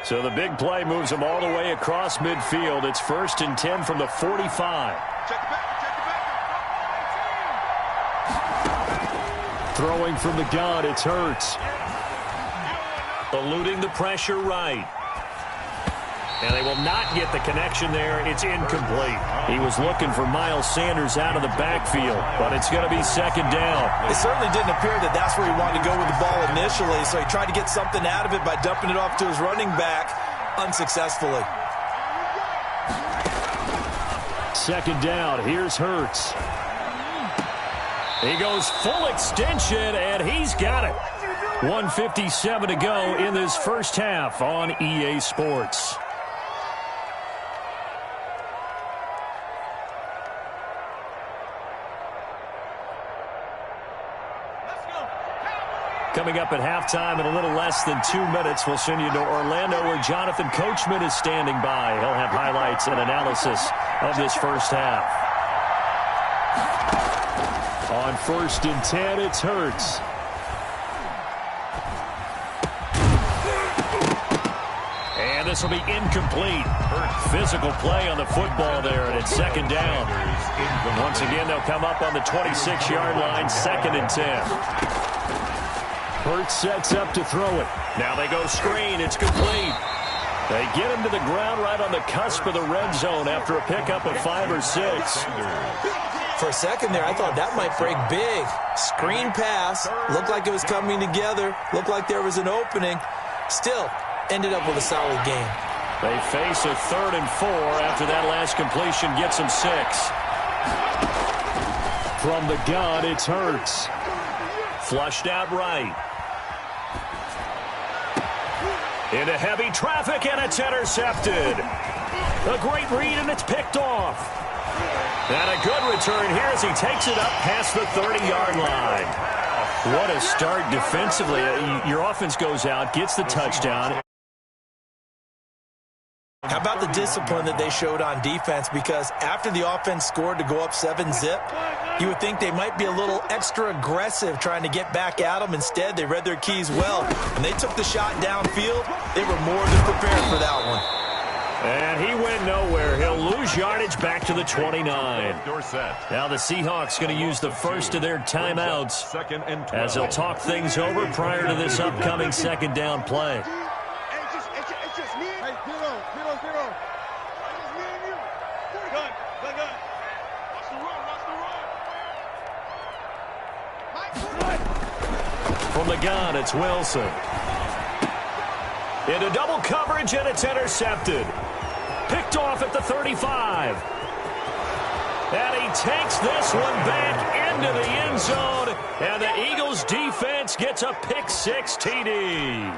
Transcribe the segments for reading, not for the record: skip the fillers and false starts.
So the big play moves them all the way across midfield. It's 1st and 10 from the 45. Throwing from the gun, it's Hurts. Eluding the pressure right. And they will not get the connection there. It's incomplete. He was looking for Miles Sanders out of the backfield, but it's going to be 2nd down. It certainly didn't appear that that's where he wanted to go with the ball initially, so he tried to get something out of it by dumping it off to his running back unsuccessfully. 2nd down. Here's Hurts. He goes full extension, and he's got it. 1:57 to go in this first half on EA Sports. Coming up at halftime in a little less than 2 minutes, we'll send you to Orlando where Jonathan Coachman is standing by. He'll have highlights and analysis of this first half. On 1st and 10, it's Hurts. And this will be incomplete. Physical play on the football there, and it's 2nd down. Once again, they'll come up on the 26-yard line, 2nd and 10. Hurts sets up to throw it. Now they go screen. It's complete. They get him to the ground right on the cusp of the red zone after a pickup of 5 or 6. For a second there, I thought that might break big. Screen pass. Looked like it was coming together. Looked like there was an opening. Still, ended up with a solid game. They face a 3rd and 4 after that last completion gets them 6. From the gun, it's Hurts. Flushed out right. Into heavy traffic, and it's intercepted. A great read, and it's picked off. And a good return here as he takes it up past the 30-yard line. What a start defensively. Your offense goes out, gets the touchdown. How about the discipline that they showed on defense? Because after the offense scored to go up 7-zip, you would think they might be a little extra aggressive trying to get back at them. Instead, they read their keys well, and they took the shot downfield. They were more than prepared for that one. And he went nowhere. He'll lose yardage back to the 29. Now the Seahawks going to use the first of their timeouts as they'll talk things over prior to this upcoming 2nd down play. From the gun, it's Wilson. Into double coverage, and it's intercepted. Picked off at the 35. And he takes this one back into the end zone, and the Eagles defense gets a pick-6 TD.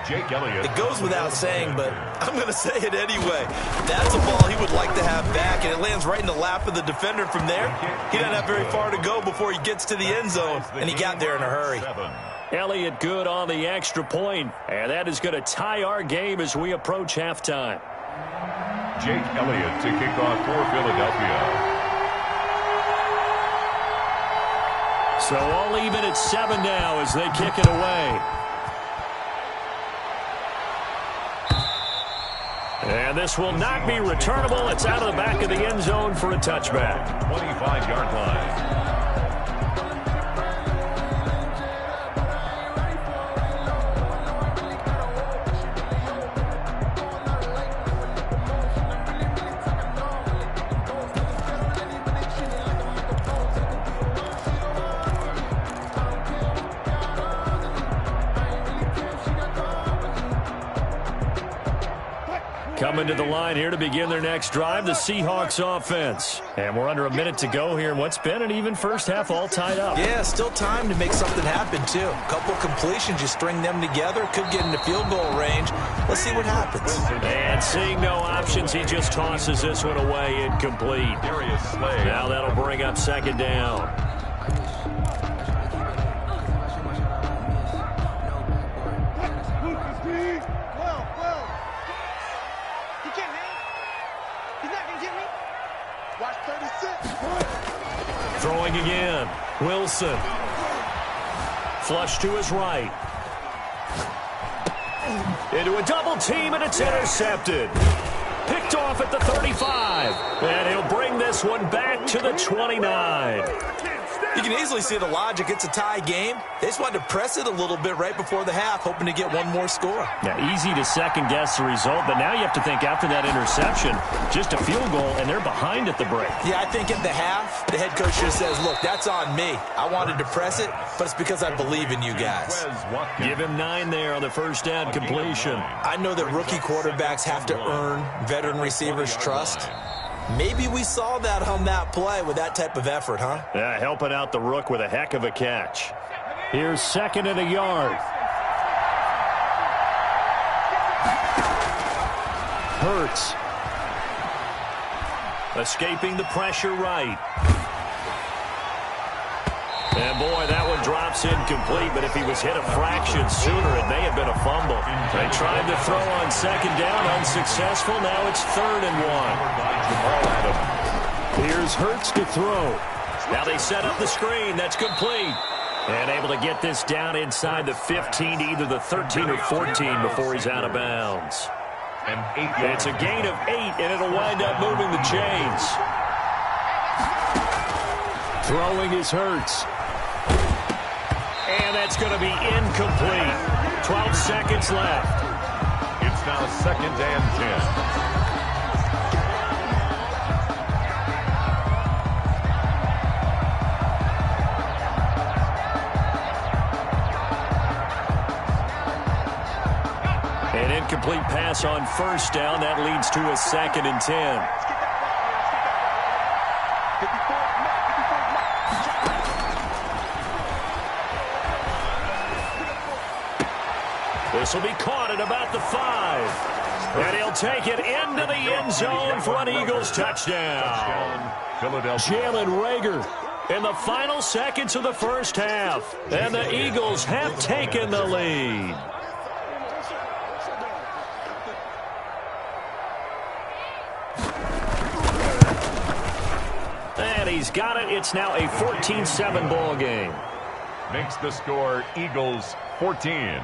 Jake Elliott. It goes without saying, but I'm going to say it anyway. That's a ball he would like to have back, and it lands right in the lap of the defender from there. He doesn't have very far to go before he gets to the end zone, and he got there in a hurry. Elliott good on the extra point, and that is going to tie our game as we approach halftime. Jake Elliott to kick off for Philadelphia. So all even at 7 now as they kick it away. And this will not be returnable. It's out of the back of the end zone for a touchback. 25-yard line. Coming to the line here to begin their next drive, the Seahawks offense. And we're under a minute to go here in what's been an even first half, all tied up. Yeah, still time to make something happen, too. A couple completions, you string them together, could get into field goal range. Let's see what happens. And seeing no options, he just tosses this one away, incomplete. Now that'll bring up 2nd down. Throwing again. Wilson. Flush to his right. Into a double team, and it's intercepted. Picked off at the 35. And he'll bring this one back to the 29. You can easily see the logic. It's a tie game. They just wanted to press it a little bit right before the half, hoping to get one more score. Yeah, easy to second-guess the result, but now you have to think after that interception, just a field goal, and they're behind at the break. Yeah, I think at the half, the head coach just says, look, that's on me. I wanted to press it, but it's because I believe in you guys. Give him 9 there on the first down completion. I know that rookie quarterbacks have to earn veteran receivers' trust. Maybe we saw that on that play with that type of effort, huh? Yeah, helping out the rook with a heck of a catch. Here's 2nd and a yard. Hurts. Escaping the pressure right. And boy, that one drops incomplete, but if he was hit a fraction sooner, it may have been a fumble. They tried to throw on 2nd down, unsuccessful. Now it's 3rd and 1. Here's Hurts to throw. Now they set up the screen. That's complete. And able to get this down inside the 15 to either the 13 or 14 before he's out of bounds. It's a gain of 8, and it'll wind up moving the chains. Throwing is Hurts. And that's going to be incomplete. 12 seconds left. It's now 2nd and 10. An incomplete pass on 1st down. That leads to a 2nd and 10. This will be caught at about the 5. And he'll take it into the end zone for an Eagles touchdown. Jalen Reagor in the final seconds of the first half. And the Eagles have taken the lead. And he's got it. It's now a 14-7 ball game. Makes the score Eagles 14.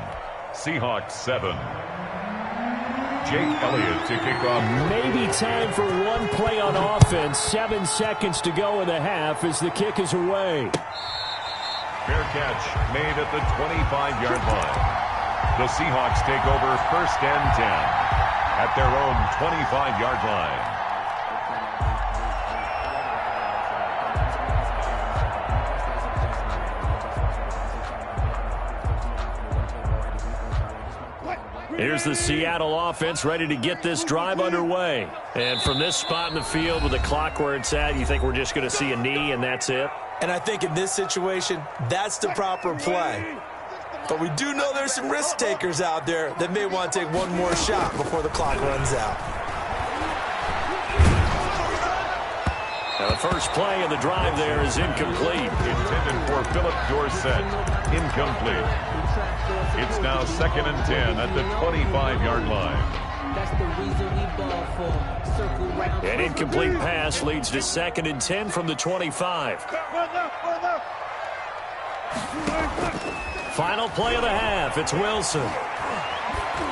Seahawks 7. Jake Elliott to kick off. Maybe time for one play on offense. 7 seconds to go in the half as the kick is away. Fair catch made at the 25-yard line. The Seahawks take over 1st and 10 at their own 25-yard line. Here's the Seattle offense ready to get this drive underway. And from this spot in the field with the clock where it's at, you think we're just going to see a knee and that's it? And I think in this situation, that's the proper play. But we do know there's some risk takers out there that may want to take one more shot before the clock runs out. Now the first play of the drive there is incomplete. Intended for Philip Dorsett. Incomplete. It's now 2nd and 10 at the 25-yard line. An incomplete pass leads to 2nd and 10 from the 25. Final play of the half. It's Wilson.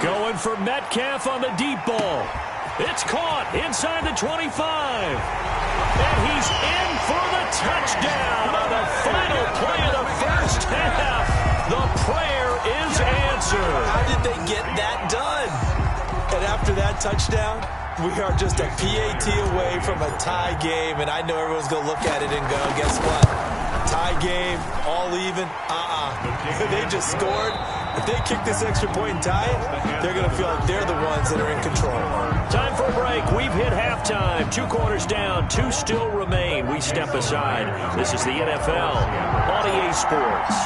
Going for Metcalf on the deep ball. It's caught inside the 25. And he's in for the touchdown on the final play of the first half. The prayer is answered. How did they get that done? And after that touchdown, we are just a PAT away from a tie game. And I know everyone's going to look at it and go, guess what? Tie game, all even. They just scored. If they kick this extra point and tie it, they're going to feel like they're the ones that are in control. Time for a break. We've hit halftime. 2 quarters down. 2 still remain. We step aside. This is the NFL on EA Sports.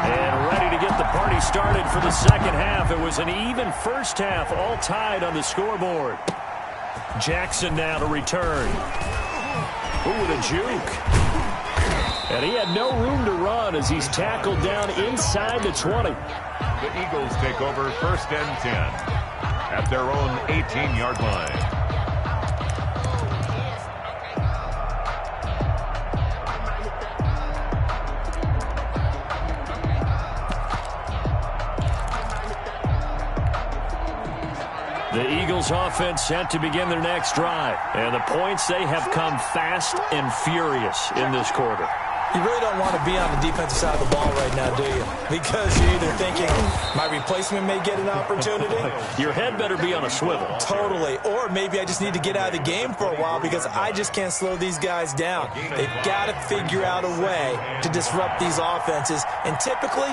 And ready to get the party started for the second half. It was an even first half, all tied on the scoreboard. Jackson now to return. Ooh, with a juke. And he had no room to run as he's tackled down inside the 20. The Eagles take over 1st and 10 at their own 18-yard line. The Eagles offense set to begin their next drive. And the points, they have come fast and furious in this quarter. You really don't want to be on the defensive side of the ball right now, do you? Because you're either thinking, my replacement may get an opportunity. Your head better be on a swivel. Totally. Or maybe I just need to get out of the game for a while because I just can't slow these guys down. They've got to figure out a way to disrupt these offenses. And typically,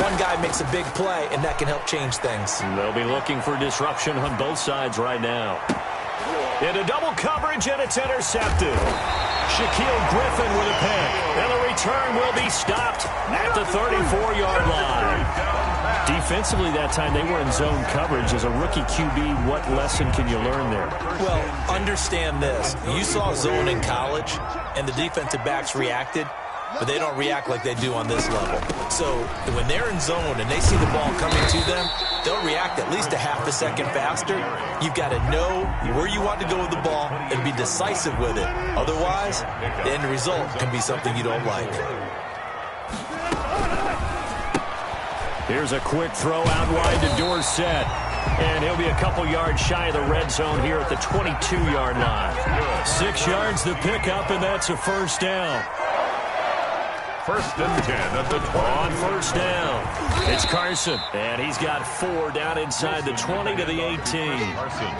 one guy makes a big play, and that can help change things. They'll be looking for disruption on both sides right now. Into double coverage, and it's intercepted. Shaquille Griffin with a pick. And the return will be stopped at the 34-yard line. Defensively that time, they were in zone coverage. As a rookie QB, what lesson can you learn there? Well, understand this. You saw zone in college, and the defensive backs reacted, but they don't react like they do on this level. So when they're in zone and they see the ball coming to them, they'll react at least a half a second faster. You've got to know where you want to go with the ball and be decisive with it. Otherwise, the end result can be something you don't like. Here's a quick throw out wide to Dorsett. And he'll be a couple yards shy of the red zone here at the 22-yard line. 6 yards the pickup, and that's a first down. 1st and 10 at the 20. On first down, it's Carson. And he's got 4 down inside the 20 to the 18. Carson.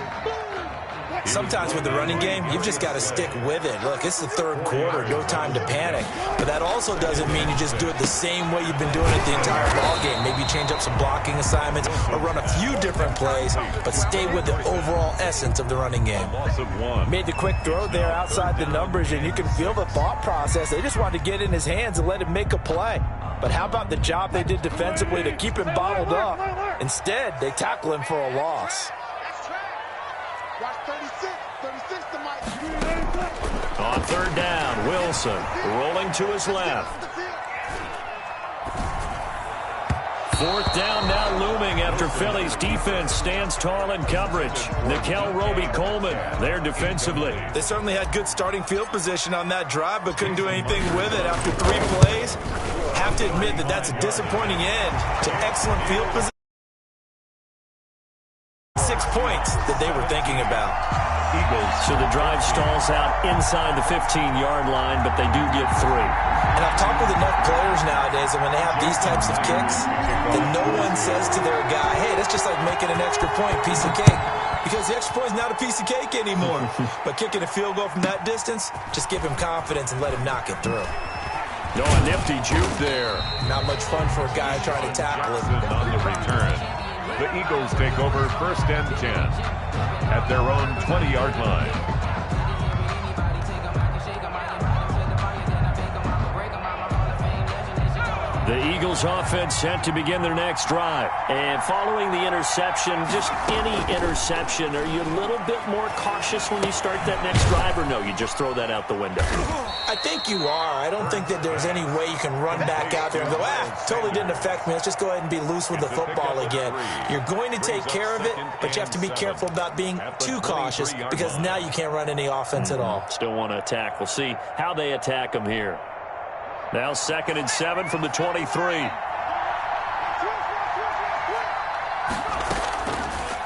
Sometimes with the running game, you've just got to stick with it. Look, it's the 3rd quarter, no time to panic. But that also doesn't mean you just do it the same way you've been doing it the entire ball game. Maybe change up some blocking assignments or run a few different plays, but stay with the overall essence of the running game. Loss of 1. Made the quick throw there outside the numbers, and you can feel the thought process. They just wanted to get in his hands and let him make a play. But how about the job they did defensively to keep him bottled up? Instead, they tackle him for a loss. On 3rd down, Wilson rolling to his left. 4th down now looming after Philly's defense stands tall in coverage. Nickel Roby-Coleman there defensively. They certainly had good starting field position on that drive, but couldn't do anything with it after 3 plays. Have to admit that that's a disappointing end to excellent field position. 6 points that they were thinking about. Eagles. So the drive stalls out inside the 15-yard line, but they do get 3. And I've talked with enough players nowadays that when they have these types of kicks, that no one says to their guy, hey, that's just like making an extra point, piece of cake. Because the extra point is not a piece of cake anymore. But kicking a field goal from that distance, just give him confidence and let him knock it through. No, a nifty juke there. Not much fun for a guy trying to tackle it. On the return. The Eagles take over 1st and 10 at their own 20-yard line. The Eagles offense set to begin their next drive. And following the interception, just any interception, are you a little bit more cautious when you start that next drive, or no, you just throw that out the window? I think you are. I don't think that there's any way you can run back out there and go, totally didn't affect me. Let's just go ahead and be loose with the football again. You're going to take care of it, but you have to be careful about being too cautious because now you can't run any offense at all. Still want to attack. We'll see how they attack them here. Now 2nd and 7 from the 23.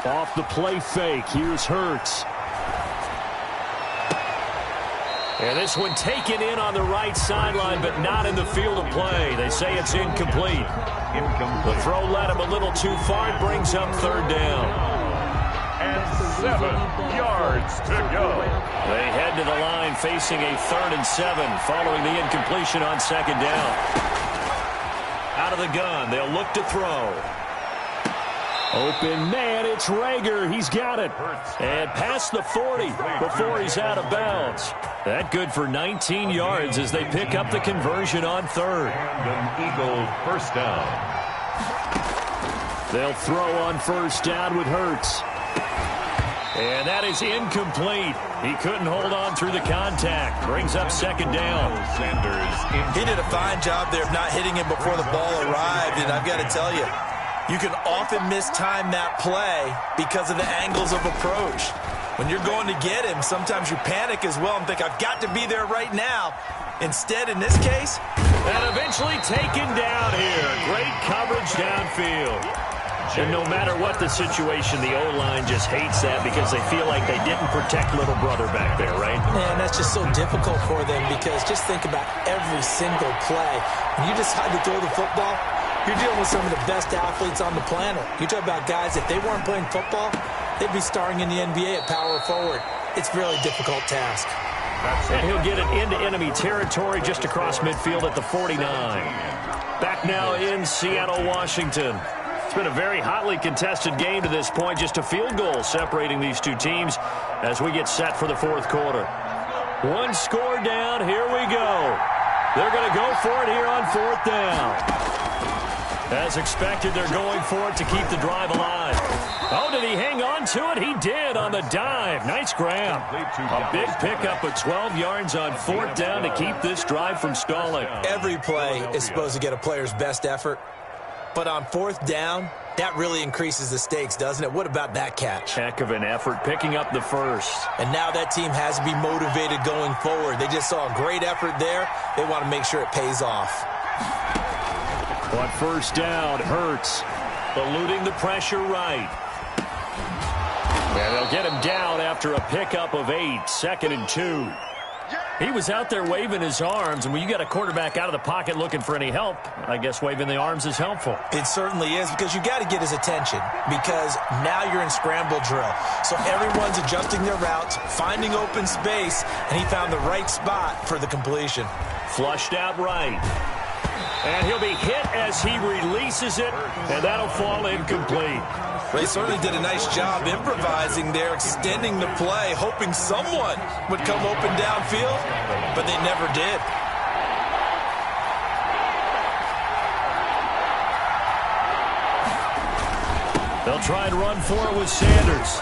Off the play fake. Here's Hurts. And this one taken in on the right sideline, but not in the field of play. They say it's incomplete. The throw led him a little too far. It brings up 3rd down. And 7 yards to go. They head to the line facing a 3rd and 7 following the incompletion on 2nd down. Out of the gun, they'll look to throw. Open man, it's Rager. He's got it. And past the 40 before he's out of bounds. That good for 19 yards as they pick up the conversion on 3rd. And an Eagle 1st down. They'll throw on 1st down with Hurts. And that is incomplete. He couldn't hold on through the contact. Brings up 2nd down. He did a fine job there of not hitting him before the ball arrived. And I've got to tell you, you can often mistime that play because of the angles of approach. When you're going to get him, sometimes you panic as well and think, I've got to be there right now. Instead, in this case, and eventually taken down here. Great coverage downfield. And no matter what the situation, the O-line just hates that because they feel like they didn't protect little brother back there, right? And that's just so difficult for them because just think about every single play. When you decide to throw the football, you're dealing with some of the best athletes on the planet. You talk about guys, if they weren't playing football, they'd be starring in the NBA at power forward. It's a really difficult task. And he'll get it into enemy territory just across midfield at the 49. Back now in Seattle, Washington. It's been a very hotly contested game to this point. Just a field goal separating these two teams as we get set for the fourth quarter. One score down. Here we go. They're going to go for it here on fourth down. As expected, they're going for it to keep the drive alive. Oh, did he hang on to it? He did on the dive. Nice grab. A big pickup of 12 yards on fourth down to keep this drive from stalling. Every play is supposed to get a player's best effort. But on fourth down, that really increases the stakes, doesn't it? What about that catch? Heck of an effort, picking up the first. And now that team has to be motivated going forward. They just saw a great effort there. They want to make sure it pays off. On first down, Hurts eluding the pressure right. And they'll get him down after a pickup of 8, 2nd and 2. He was out there waving his arms, and when you got a quarterback out of the pocket looking for any help, I guess waving the arms is helpful. It certainly is, because you got to get his attention, because now you're in scramble drill. So everyone's adjusting their routes, finding open space, and he found the right spot for the completion. Flushed out right. And he'll be hit as he releases it, and that'll fall incomplete. They certainly did a nice job improvising there, extending the play, hoping someone would come open downfield, but they never did. They'll try and run for it with Sanders.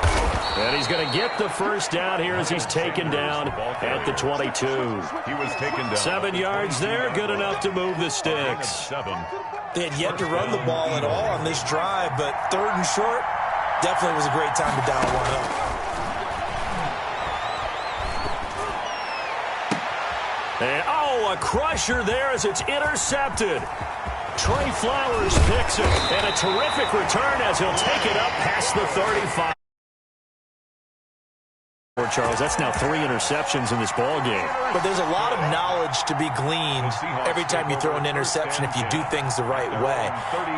And he's going to get the first down here as he's taken down at the 22. He was taken down. 7 yards there, good enough to move the sticks. They had yet to run the ball at all on this drive, but third and short definitely was a great time to dial one up. And, oh, a crusher there as it's intercepted. Trey Flowers picks it, and a terrific return as he'll take it up past the 35. Charles, that's now 3 interceptions in this ball game. But there's a lot of knowledge to be gleaned every time you throw an interception if you do things the right way.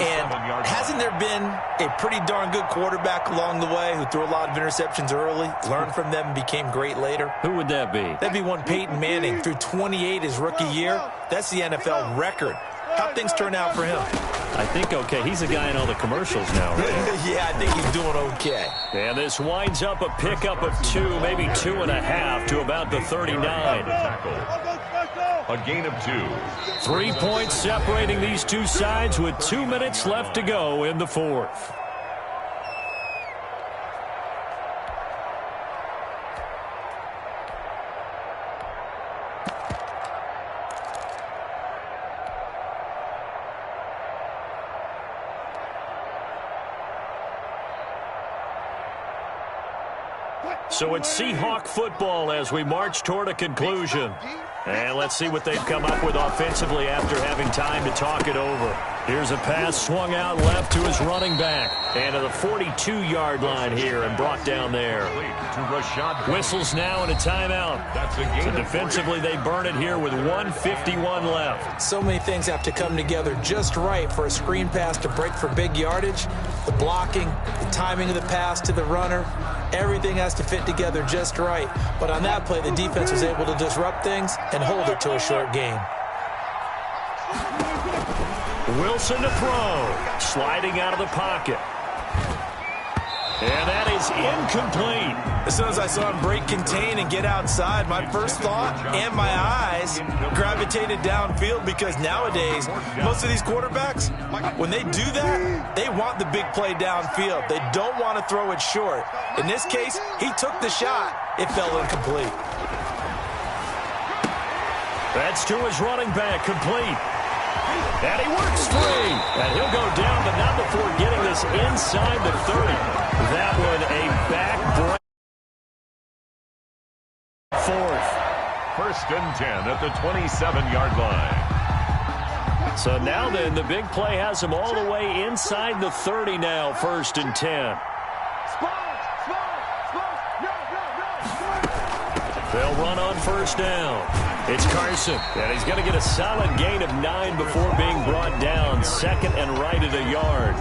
And hasn't there been a pretty darn good quarterback along the way who threw a lot of interceptions early, learned from them, and became great later? Who would that be? That'd be one Peyton Manning. Threw 28 his rookie year. That's the NFL record. How'd things turn out for him? I think okay. He's a guy in all the commercials now, right? Yeah, I think he's doing okay. And this winds up a pickup of 2, maybe 2.5 to about the 39. A gain of 2. 3 points separating these two sides with 2 minutes left to go in the fourth. So it's Seahawk football as we march toward a conclusion. And let's see what they've come up with offensively after having time to talk it over. Here's a pass swung out left to his running back. And to the 42-yard line here and brought down there. Whistles now and a timeout. So defensively they burn it here with 1:51 left. So many things have to come together just right for a screen pass to break for big yardage. The blocking, the timing of the pass to the runner, everything has to fit together just right. But on that play, the defense was able to disrupt things and hold it to a short game. Wilson to throw, sliding out of the pocket. And that is incomplete. As soon as I saw him break contain and get outside, my first thought and my eyes gravitated downfield, because nowadays, most of these quarterbacks, when they do that, they want the big play downfield. They don't want to throw it short. In this case, he took the shot. It fell incomplete. That's to his running back, complete. And he works free. And he'll go down, but not before getting this inside the 30. That one a back break. Fourth. 1st and 10 at the 27-yard line. So now then, the big play has him all the way inside the 30 now, 1st and 10. They'll run on 1st down. It's Carson, and he's going to get a solid gain of 9 before being brought down. 2nd and right at a yard.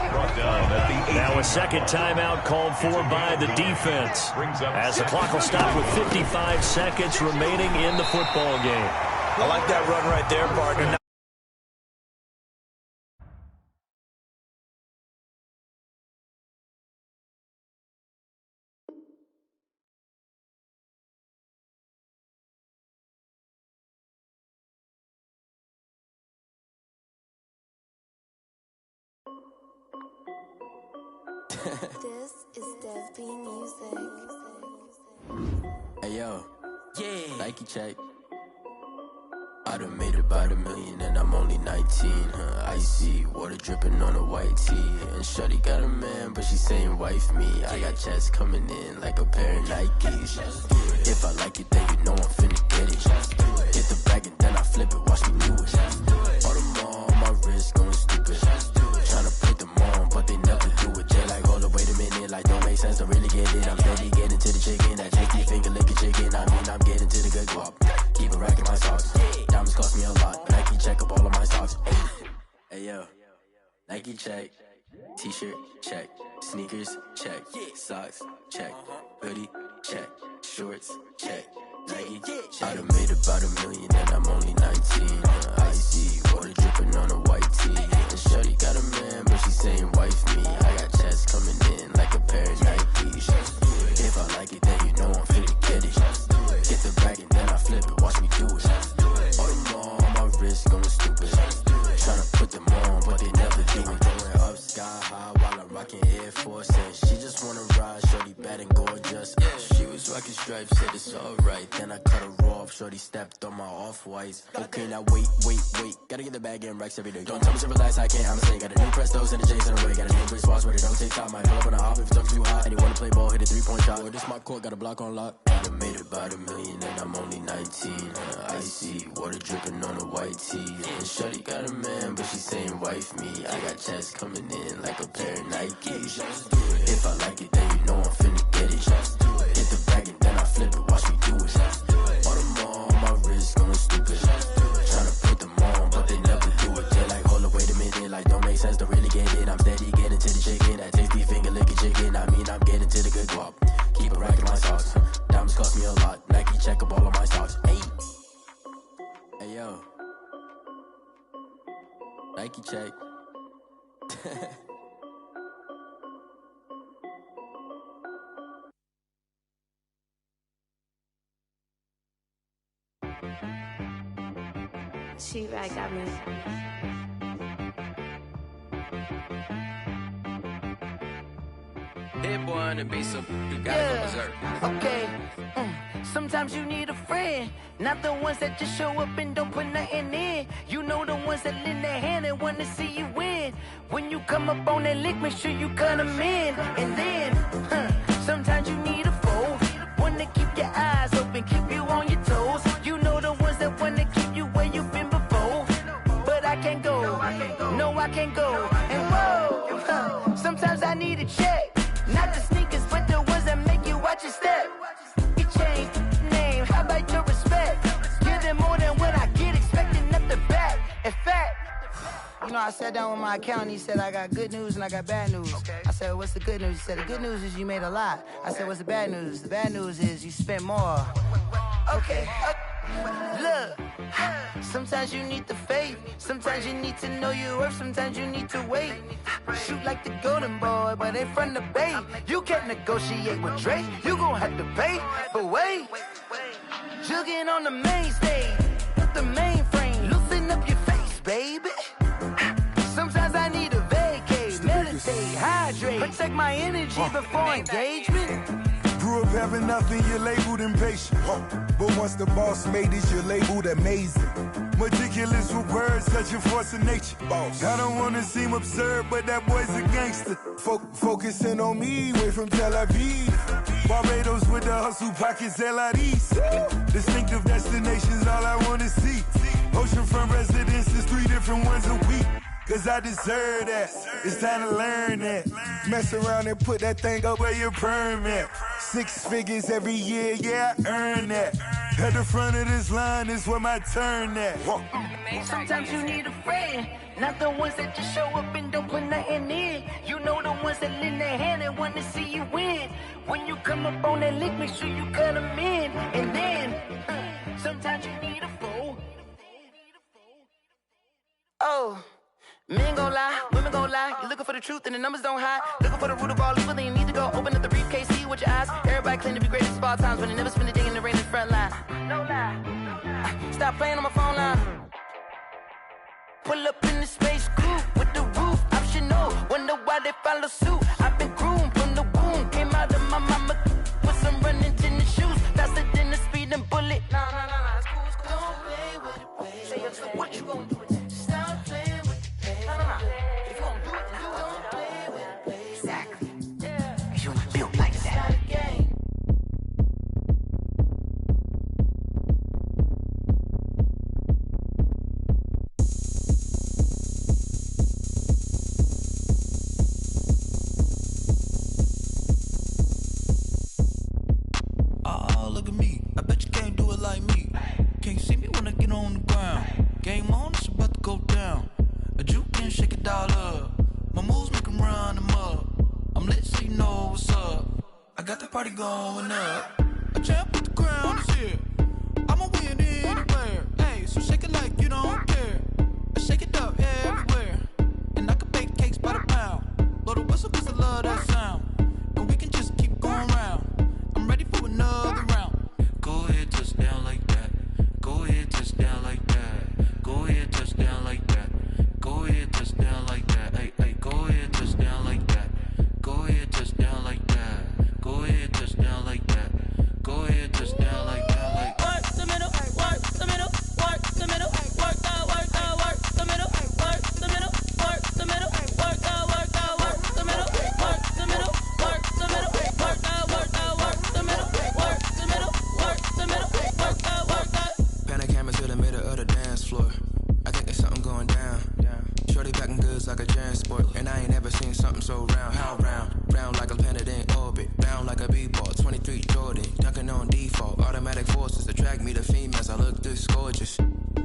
Now a second timeout called for by the defense, as the clock will stop with 55 seconds remaining in the football game. I like that run right there, partner. This is Dev B Music. Hey yo, yeah, Nike check. I done made about $1 million and I'm only 19. Icy water dripping on a white tee. And shorty got a man, but she saying wife me. I got checks coming in like a pair of Nikes. If I like it, then you know I'm finna get it. Hit the bag and then I flip it, watch me do it. All on my wrist going stupid. Tryna put them on, but they never do it. They like, hold up, wait a minute, like don't make sense, don't really get it. I'm steady getting to the chicken, that tasty finger licking chicken. I mean, I'm getting to the good guap. Keep it racking my socks. Diamonds cost me a lot. Nike check up all of my socks. Hey yo, Nike check. T-shirt check. Sneakers check. Socks check. Hoodie check. Shorts check. Nike check. I done made about $1 million and I'm only 19. Icy water dripping on a white tee. And shorty got a man, but she saying wife me. I got checks coming in like a pair of Nikes. If I like it, then you know I'm finna get it. Get the bag and then I flip it, watch me do it. All them on my wrist going stupid. Tryna put them on, but they never do it. Going up sky high while I'm rocking Air Force. And she just wanna ride, shorty bad and gorgeous. She was rocking stripes, said it's alright. Then I cut her off, shorty stepped on my off-whites. Okay, now wait. Gotta get the bag and racks every day. Don't tell me to relax, I can't, I'ma say. Got a new Prestos and a J's in the way. Got a new Brit Swass where they don't take time. Might pull up on a hop if it's too hot. And you wanna play ball, hit a 3-point shot. With this mob court, got a block on lock. I done made about $1 million and I'm only 19. Icy water dripping on a white tee. And shorty got a man, but she saying wife me. I got checks coming in like a pair of Nikes. If I like it, then you know I'm finna get it. Hit the bag and then I flip it, watch me do it. All them on my wrist going stupid. Tryna put them on, but they never do it. They like, hold up, wait a minute, like don't make sense, don't really get it. I'm steady getting to the chicken, that tasty finger licking chicken. I mean, I'm getting to the good guap. Keep it racking my socks. Diamonds cost me a lot. Nike check up all of my socks. Hey yo, Nike check. She right got me. Hit boy on the beat, so you gotta go berserk. Okay. Sometimes you need a friend, not the ones that just show up and don't put nothing in. You know the ones that lend their hand and want to see you win. When you come up on that lick, make sure you cut them in. And then, sometimes you need a foe, one to keep your eyes open, keep you on your toes. You know the ones that want to keep you where you've been before. But I can't go, no I can't go. And whoa, sometimes I need a check. Not the sneakers, but the ones that make you watch your step. You change name, how about your respect? Give them more than what I get, expecting up the back. In fact, you know, I sat down with my accountant, he said, I got good news and I got bad news. I said, what's the good news? He said, the good news is you made a lot. I said, what's the bad news? The bad news is you spent more. Okay. Look, sometimes you need the faith, sometimes you need to know your worth, sometimes you need to wait. Shoot like the golden boy, but ain't from the bay. You can't negotiate with Drake, you gon' have to pay. But wait, jugging on the main stage, with the mainframe, loosen up your face, baby. Sometimes I need a vacate, meditate, hydrate, protect my energy before engagement. Grew up having nothing, you're labeled impatient. But once the boss made it, you're labeled amazing. Meticulous with words, such a force of nature. I don't wanna seem absurd, but that boy's a gangster. Focusing on me, way from Tel Aviv. Barbados with the hustle pockets, LIDs. Distinctive destinations, all I wanna see. Oceanfront residences, 3 different ones a week. Cause I deserve that. It's time to learn that. Mess around and put that thing up where your permit. 6 figures every year, yeah, I earn that. At the front of this line is where my turn at. Sometimes you need a friend, not the ones that just show up and don't put nothing in. You know the ones that lend their hand and want to see you win. When you come up on that lick, make sure you cut them in. And then, sometimes you need a fool. Oh. Men gon' lie, women gon' lie. You're looking for the truth and the numbers don't hide. Looking for the root of all evil, then you need to go open up the briefcase, see with your eyes. Everybody claim to be greatest of all times, but they never spend a day in the rain in the front line. No lie, stop playing on my phone line. Pull up in the space coupe with the roof optional. Wonder why they follow suit. I've been groomed from the womb, came out of my mama with some running tennis shoes, faster than the speeding bullet. Nah, it's cool, it's cool. Don't play with it, baby. Say yo, so what you gonna do with it? Stop playing with it. If you gon' do it, then don't play with it, baby. Exactly. Yeah. Cause you ain't built like that. It's not a game. Oh, look at me. I bet you can't do it like me. Can't see me when I get on the ground. Game on, it's about to go down. A juke and shake it all up. My moves make them run them up. I'm lit so you know what's up. I got the party going up. A champ with the crown is here. I'ma win anywhere. Hey, so shake it like you don't care. I shake it up everywhere. And I can bake cakes by the pound. Blow the whistle cause I love that sound. And we can just keep going round. I'm ready for another round. Go ahead, touch down like that. Go ahead, touch down like that. Go ahead, touch down like that. Go ahead, touch down like that. Hey, go ahead, touch down like that. Go ahead, touch down like that. Go ahead, touch down like that. Go ahead, touch down like that. Like work the middle, work the middle, work the middle, work the middle, work the middle, work the middle, work the middle, work the middle, work the middle, work the middle, work the middle, work the middle, work the middle, work the. Pan the camera to the middle of the dance floor. I think there's something going down. Shorty packing goods like a transport, and I ain't never seen something so round. How round? Round like a planet in orbit, round like a b-ball. 23 Jordan, dunking on default. Automatic forces attract me to females. I look this gorgeous.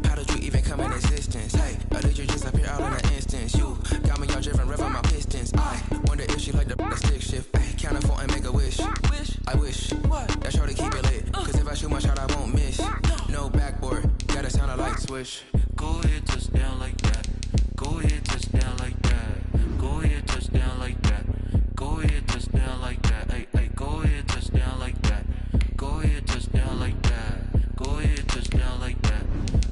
How did you even come in existence? Hey, or did you just appear out in an instance? You got me all driven, revving my pistons. I wonder if she like the stick shift. Hey, count it 4 and make a wish. I wish that shorty keep it lit. Cause if I shoot my shot, I won't miss. No backboard, gotta sound a light switch. Go ahead, touch down like that. Go ahead, touch down like that. Go ahead, touch down like that. Go ahead, touch down like that. Hey, go ahead, touch down like that. Go ahead, touch down like that. Go ahead, touch down like that.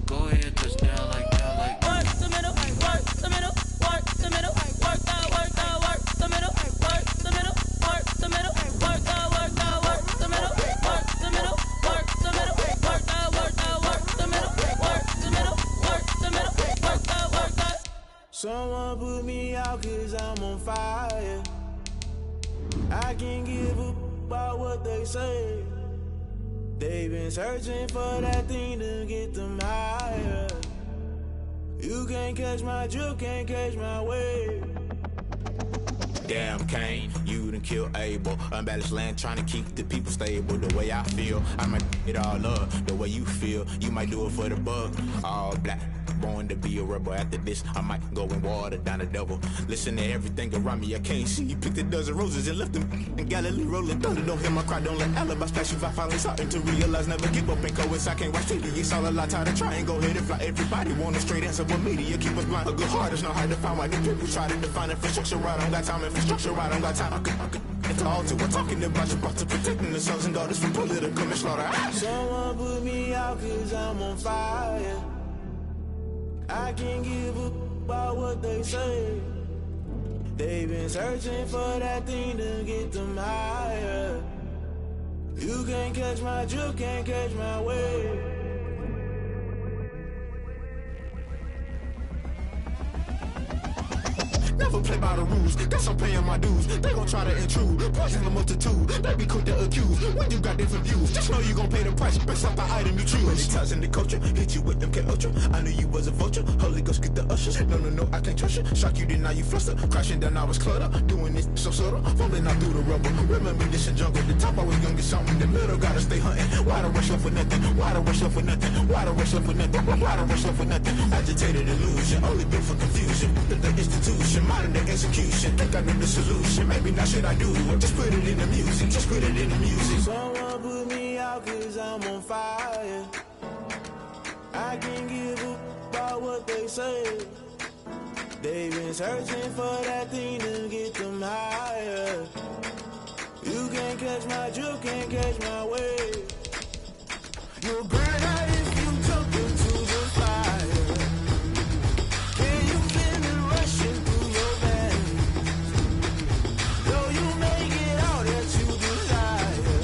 Go ahead, touch down like that. Like work the middle, work the middle, work the middle, work the middle, work the middle, work the middle, work the middle, work the middle, work the middle, work the middle, work the middle, work the middle, work the. Someone put me out cause I'm on fire. I can't give up about what they say. They've been searching for that thing to get them higher. You can't catch my drift, can't catch my wave. Damn Kane, you done killed Abel. Unbalanced land trying to keep the people stable. The way I feel, I might it all up. The way you feel, you might do it for the bug. All black, born to be a rebel. After this, I might go and water down the devil. Listen to everything around me, I can't see. You picked a dozen roses and left them in Galilee rolling thunder. Don't hear my cry, don't let alibis flash. If I finally starting to realize, never give up and coexist. I can't watch TV, it's all a lot. Tired of trying, go ahead and fly. Everybody want a straight answer, but media keep us blind. A good heart is not hard to find. Why the people try to define infrastructure right? I don't got time, infrastructure right, I don't got time. I could it's all to we're talking about your to protecting the sons and daughters from political manslaughter. Someone put me out cause I'm on fire. I can't give up about what they say. They've been searching for that thing to get them higher. You can't catch my drift, can't catch my wave. Never play by the rules, guess I'm paying my dues. They gon' try to intrude, poison the multitude. They be quick to accuse when you got different views. Just know you gon' pay the price based off the item you choose. Many times in the culture, hit you with them Ultra. I knew you was a vulture. Holy Ghost get the ushers. No, I can't trust you. Shock you, then now you fluster. Crashing down, I was cluttered. Doing this so subtle. Falling out through the rubble. Remember this in jungle. The top always gonna get something. The middle gotta stay hunting. Why the rush left for nothing? Why the rush left for nothing? Why the rush left for nothing? Why the rush left for nothing? Agitated illusion. Only built for confusion. The institution. Modern day execution. Think I know the solution. Maybe not shit I do. Just put it in the music. Just put it in the music. Someone put me out cause I'm on fire. I can't give up about what they say. They've been searching for that thing to get them higher. You can't catch my drift, can't catch my wave. You'll burn out if you jump into the fire. Can you feel it rushing through your veins? Though you make it all that you desire.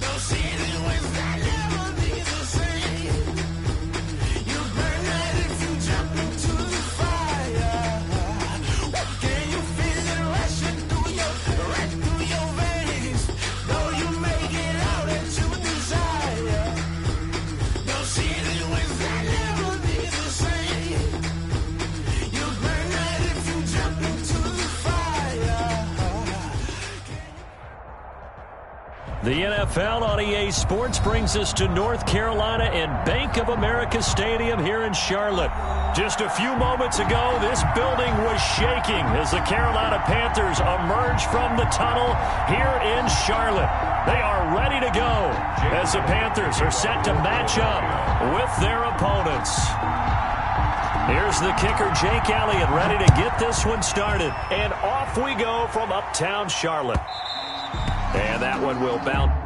No season when I never be the same. You burn out if you jump into the fire. Can you feel it rushing through your veins? Though you make it all that you desire. No season when I never be the same. You burn out if you jump into the fire. The NFL on EA Sports brings us to North Carolina and Bank of America Stadium here in Charlotte. Just a few moments ago, this building was shaking as the Carolina Panthers emerge from the tunnel here in Charlotte. They are ready to go as the Panthers are set to match up with their opponents. Here's the kicker, Jake Elliott, ready to get this one started. And off we go from uptown Charlotte. And that one will bounce.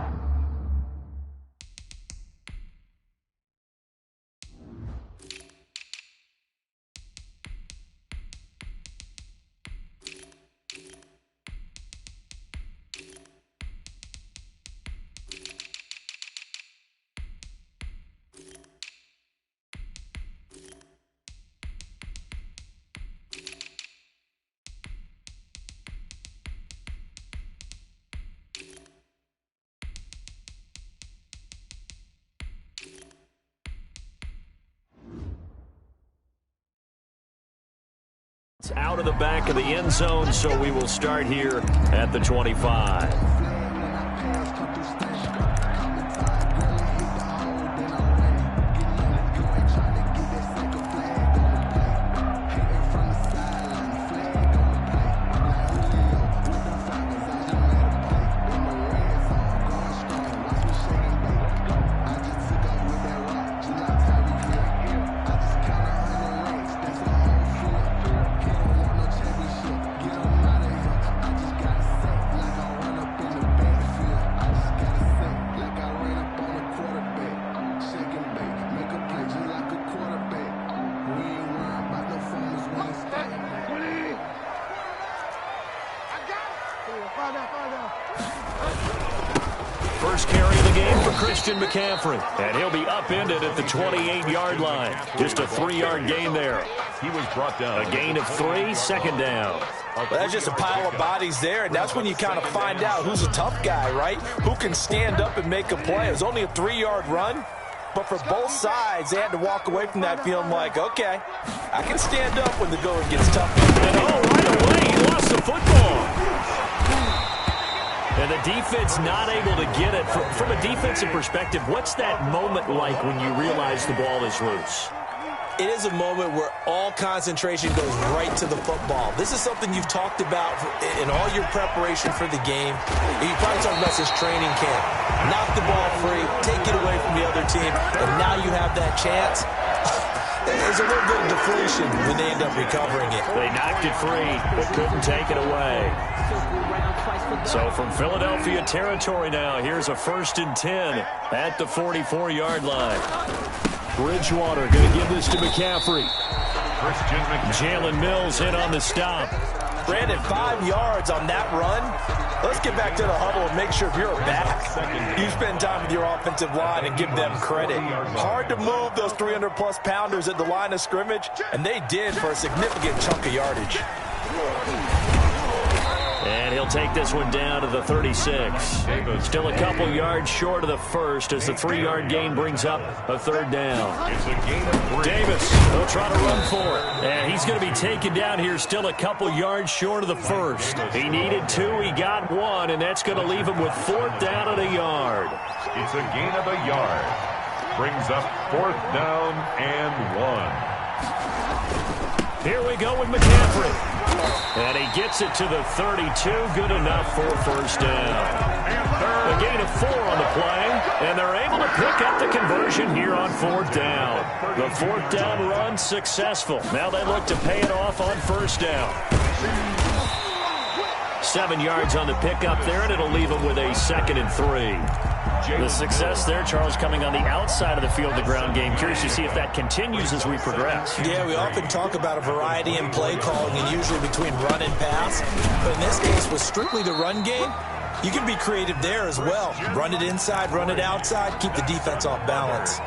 Out of the back of the end zone, so we will start here at the 25. First carry of the game for Christian McCaffrey, and he'll be upended at the 28-yard line. Just a 3-yard gain there. He was brought down. A gain of 3, second down. Well, that's just a pile of bodies there, and that's when you kind of find out who's a tough guy, right? Who can stand up and make a play. It was only a 3-yard run, but for both sides, they had to walk away from that feeling like, okay, I can stand up when the going gets tough. And right away, he lost the football. And the defense not able to get it. From a defensive perspective, what's that moment like when you realize the ball is loose? It is a moment where all concentration goes right to the football. This is something you've talked about in all your preparation for the game. You probably talked about this training camp. Knock the ball free, take it away from the other team, and now you have that chance. There's a little bit of deflation when they end up recovering it. They knocked it free, but couldn't take it away. So from Philadelphia territory now, here's a 1st and 10 at the 44-yard line. Bridgewater going to give this to McCaffrey. Jalen Mills in on the stop. Brandon, 5 yards on that run. Let's get back to the huddle and make sure if you're a back, you spend time with your offensive line and give them credit. Hard to move those 300-plus pounders at the line of scrimmage, and they did for a significant chunk of yardage. And he'll take this one down to the 36. Still a couple yards short of the first as the 3-yard gain brings up a third down. It's a gain of 3. Davis, they'll try to run for it. And he's going to be taken down here still a couple yards short of the first. He needed 2, he got 1, and that's going to leave him with 4th down and a yard. It's a gain of a yard. Brings up 4th down and 1. Here we go with McCaffrey. And he gets it to the 32. Good enough for first down. A gain of 4 on the play. And they're able to pick up the conversion here on 4th down. The 4th down run successful. Now they look to pay it off on first down. 7 yards on the pickup there, and it'll leave them with a 2nd and 3. The success there, Charles, coming on the outside of the field, the ground game. Curious to see if that continues as we progress. Yeah, we often talk about a variety in play calling and usually between run and pass. But in this case, with strictly the run game, you can be creative there as well. Run it inside, run it outside, keep the defense off balance.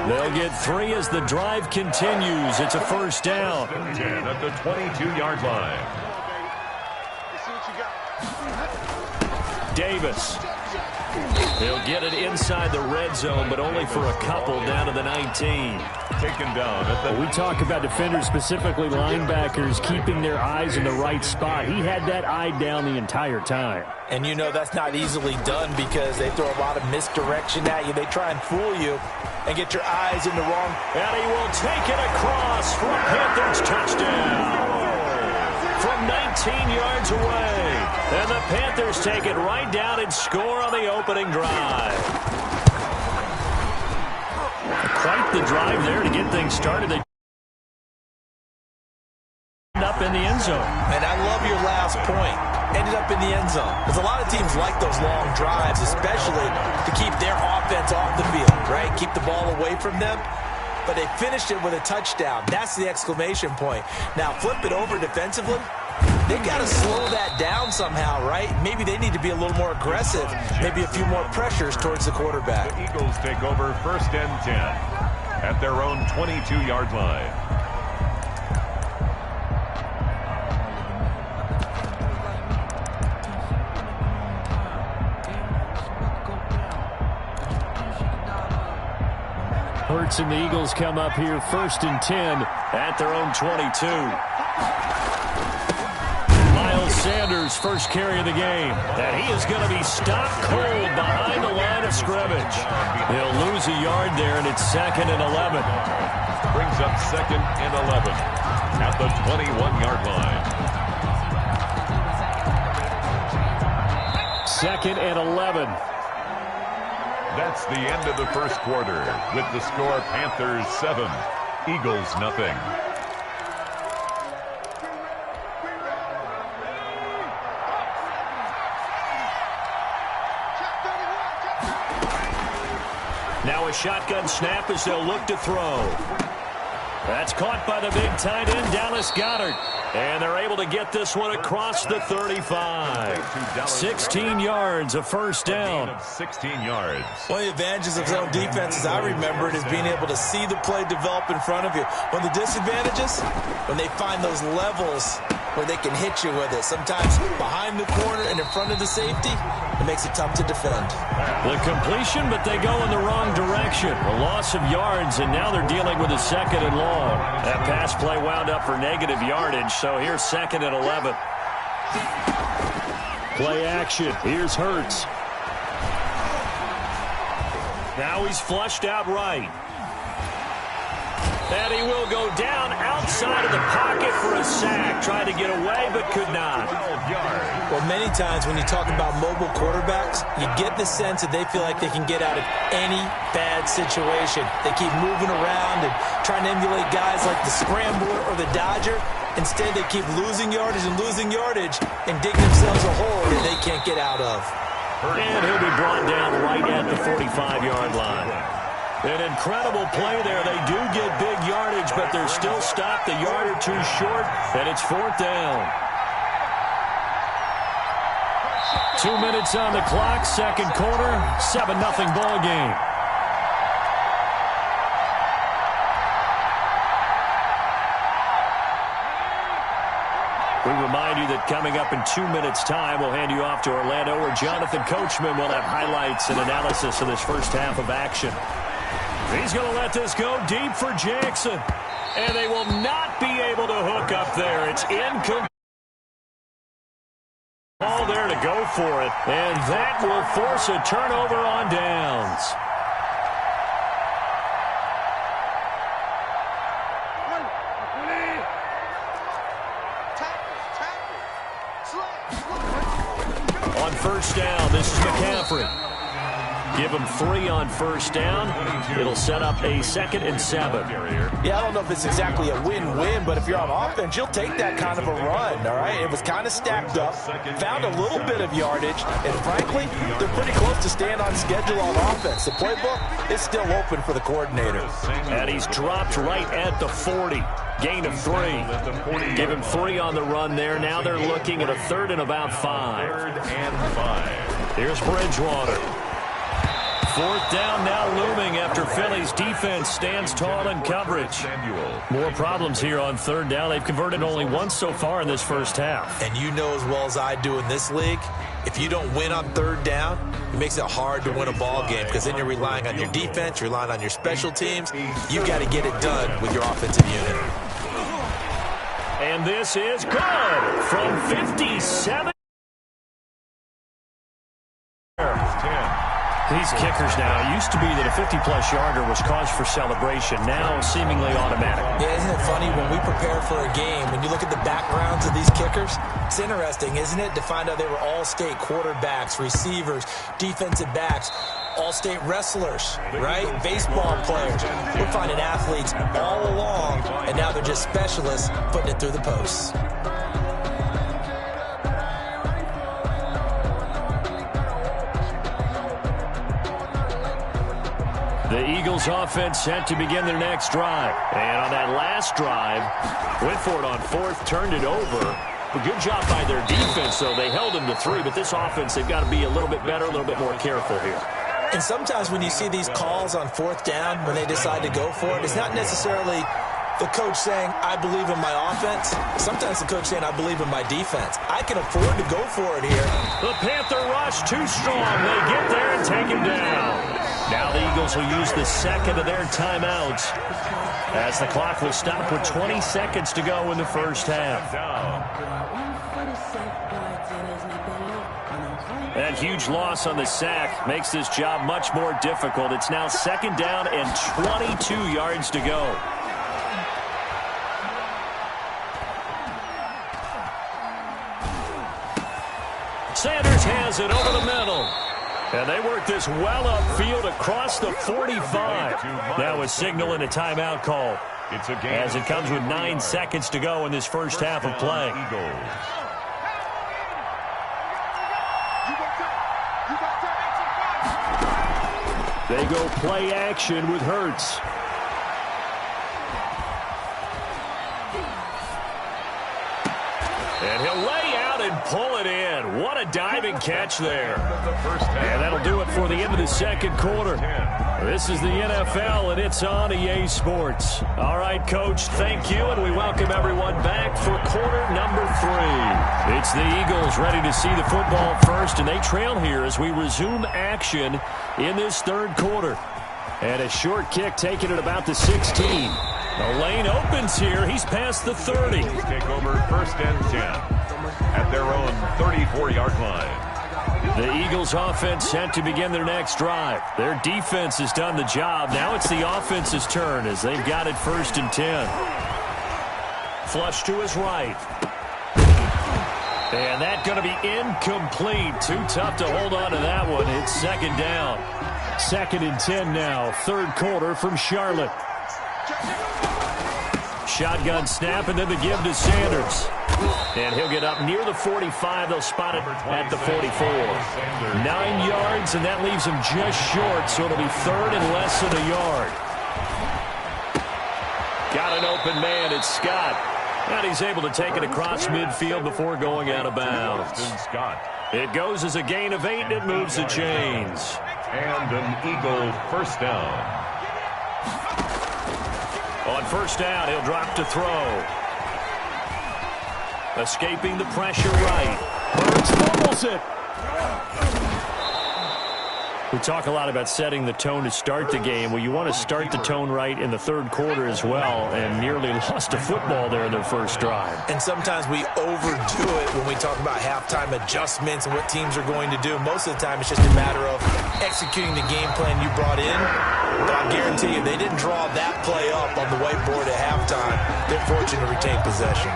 They'll get 3 as the drive continues. It's a first down. 10 at the 22-yard line. Davis. He'll get it inside the red zone, but only for a couple down to the 19. Taken down at the... We talk about defenders, specifically linebackers, keeping their eyes in the right spot. He had that eye down the entire time. And you know that's not easily done because they throw a lot of misdirection at you. They try and fool you and get your eyes in the wrong... And he will take it across for a Panthers touchdown. From 19 yards away. And the Panthers take it right down and score on the opening drive. Quite the drive there to get things started. They end up in the end zone. And I love your last point. Ended up in the end zone. Because a lot of teams like those long drives, especially to keep their offense off the field, right? Keep the ball away from them. But they finished it with a touchdown. That's the exclamation point. Now, flip it over defensively. They've got to slow that down somehow, right? Maybe they need to be a little more aggressive. Maybe a few more pressures towards the quarterback. The Eagles take over 1st and 10 at their own 22-yard line. Hurts and the Eagles come up here 1st and 10 at their own 22. Miles Sanders, first carry of the game. And he is going to be stopped cold behind the line of scrimmage. He'll lose a yard there, and it's 2nd and 11. Brings up 2nd and 11 at the 21-yard line. 2nd and 11. That's the end of the first quarter with the score Panthers 7, Eagles nothing. Now a shotgun snap as they'll look to throw. That's caught by the big tight end, Dallas Goedert. And they're able to get this one across the 35. 16 yards, a first down. 16 yards. One of the advantages of zone defense, as I remember it, is being able to see the play develop in front of you. One of the disadvantages, when they find those levels where they can hit you with it. Sometimes behind the corner and in front of the safety, it makes it tough to defend. The completion, but they go in the wrong direction. A loss of yards, and now they're dealing with a 2nd and long. That pass play wound up for negative yardage, so here's 2nd and 11. Play action. Here's Hurts. Now he's flushed out right. And he will go down outside of the pocket for a sack. Tried to get away, but could not. Well, many times when you talk about mobile quarterbacks, you get the sense that they feel like they can get out of any bad situation. They keep moving around and trying to emulate guys like the Scrambler or the Dodger. Instead, they keep losing yardage and digging themselves a hole that they can't get out of. And he'll be brought down right at the 45-yard line. An incredible play there. They do get big yardage, but they're still stopped a yard or two short, and it's 4th down. 2 minutes on the clock, second quarter, 7-0 ball game. We remind you that coming up in 2 minutes' time, we'll hand you off to Orlando, where Jonathan Coachman will have highlights and analysis of this first half of action. He's going to let this go deep for Jackson. And they will not be able to hook up there. It's incomplete. Ball there to go for it. And that will force a turnover on downs. On first down, this is McCaffrey. Give him 3 on first down. It'll set up a 2nd and 7. Yeah, I don't know if it's exactly a win-win, but if you're on offense, you'll take that kind of a run, all right? It was kind of stacked up, found a little bit of yardage, and frankly, they're pretty close to staying on schedule on offense. The playbook is still open for the coordinator. And he's dropped right at the 40. Gain of 3. Give him 3 on the run there. Now they're looking at a 3rd and about 5. 3rd and 5. Here's Bridgewater. 4th down now looming after Philly's defense stands tall in coverage. More problems here on 3rd down. They've converted only once so far in this first half. And you know as well as I do in this league, if you don't win on 3rd down, it makes it hard to win a ball game because then you're relying on your defense, you're relying on your special teams. You got to get it done with your offensive unit. And this is good from 57. These kickers now, it used to be that a 50-plus yarder was cause for celebration, now seemingly automatic. Yeah, isn't it funny when we prepare for a game, when you look at the backgrounds of these kickers, it's interesting, isn't it, to find out they were all-state quarterbacks, receivers, defensive backs, all-state wrestlers, right? Baseball players. We're finding athletes all along, and now they're just specialists putting it through the posts. The Eagles offense set to begin their next drive. And on that last drive, went for it on 4th, turned it over. A good job by their defense, though. They held them to 3, but this offense, they've got to be a little bit better, a little bit more careful here. And sometimes when you see these calls on 4th down, when they decide to go for it, it's not necessarily the coach saying, I believe in my offense. Sometimes the coach saying, I believe in my defense. I can afford to go for it here. The Panther rush too strong. They get there and take him down. Now the Eagles will use the 2nd of their timeouts as the clock will stop with 20 seconds to go in the first half. That huge loss on the sack makes this job much more difficult. It's now 2nd down and 22 yards to go. Sanders has it over the middle. And they work this well upfield across the 45. Now a signal and a timeout call as it comes with 9 seconds to go in this first half of play. They go play action with Hurts. And he'll lay out and pull it in. What a diving catch there. And that'll do it for the end of the 2nd quarter. This is the NFL, and it's on EA Sports. All right, Coach, thank you, and we welcome everyone back for quarter number 3. It's the Eagles ready to see the football first, and they trail here as we resume action in this 3rd quarter. And a short kick taken at about the 16. The lane opens here. He's past the 30. Take over 1st and 10 at their own 34-yard line. The Eagles offense set to begin their next drive. Their defense has done the job. Now it's the offense's turn as they've got it 1st and 10. Flush to his right. And that's going to be incomplete. Too tough to hold on to that one. It's 2nd down. 2nd and 10 now. 3rd quarter from Charlotte. Shotgun snap and then the give to Sanders. And he'll get up near the 45. They'll spot it at the 44. 9 yards, and that leaves him just short, so it'll be 3rd and less than a yard. Got an open man. It's Scott. And he's able to take it across midfield before going out of bounds. It goes as a gain of 8, and it moves the chains. And an Eagle 1st down. On 1st down, he'll drop to throw. Escaping the pressure right. Burns fumbles it. We talk a lot about setting the tone to start the game. Well, you want to start the tone right in the third quarter as well, and nearly lost a football there in their first drive. And sometimes we overdo it when we talk about halftime adjustments and what teams are going to do. Most of the time, it's just a matter of executing the game plan you brought in. But I guarantee you, they didn't draw that play up on the whiteboard at halftime. They're fortunate to retain possession.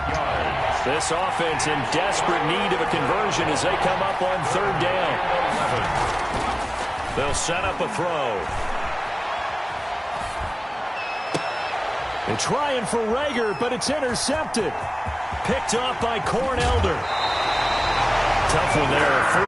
This offense in desperate need of a conversion as they come up on third down. They'll set up a throw. They're trying for Rager, but it's intercepted. Picked up by Cornelder. Tough one there.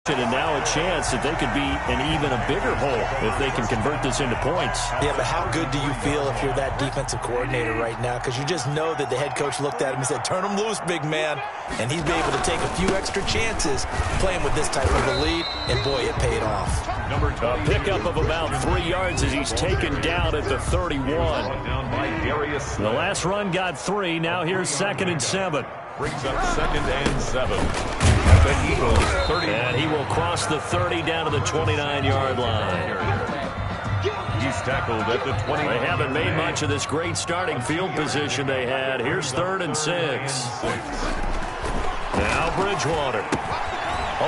And now a chance that they could be in even a bigger hole if they can convert this into points. Yeah, but how good do you feel if you're that defensive coordinator right now? Because you just know that the head coach looked at him and said, turn him loose, big man. And he's been able to take a few extra chances playing with this type of a lead. And, boy, it paid off. A pickup of about 3 yards as he's taken down at the 31. The last run got 3. Now here's 2nd and 7. Brings up 2nd and 7. At the Eagles 30. And he will cross the 30 down to the 29-yard line. He's tackled at the 20. They haven't made much of this great starting field position they had. Here's 3rd and 6. Now Bridgewater.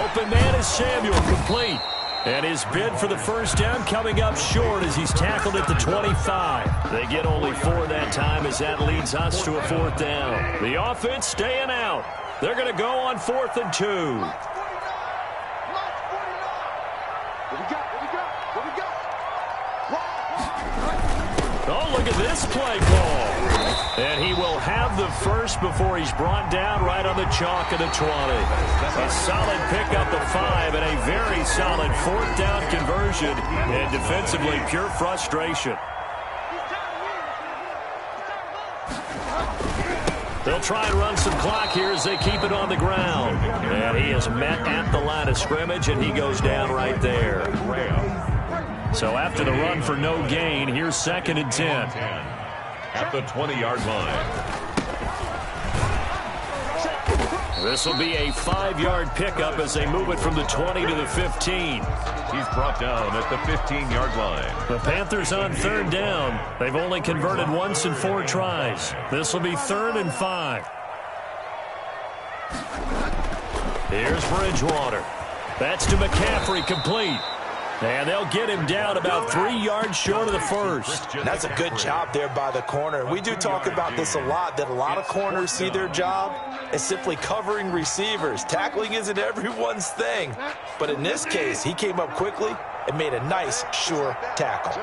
Open man is Samuel, complete. And his bid for the first down coming up short as he's tackled at the 25. They get only 4 that time as that leads us to a 4th down. The offense staying out. They're going to go on 4th and 2. Oh, look at this play call. And he will have the first before he's brought down right on the chalk of the 20. A solid pickup of 5 and a very solid 4th down conversion. And defensively, pure frustration. They'll try and run some clock here as they keep it on the ground. And he is met at the line of scrimmage, and he goes down right there. So after the run for no gain, here's 2nd and 10. At the 20-yard line. This will be a 5-yard pickup as they move it from the 20 to the 15. He's brought down at the 15-yard line. The Panthers on 3rd down. They've only converted once in 4 tries. This will be 3rd and 5. Here's Bridgewater. That's to McCaffrey, complete. And they'll get him down about 3 yards short of the first. That's a good job there by the corner. We do talk about this a lot, that a lot of corners see their job as simply covering receivers. Tackling isn't everyone's thing. But in this case, he came up quickly and made a nice, sure tackle.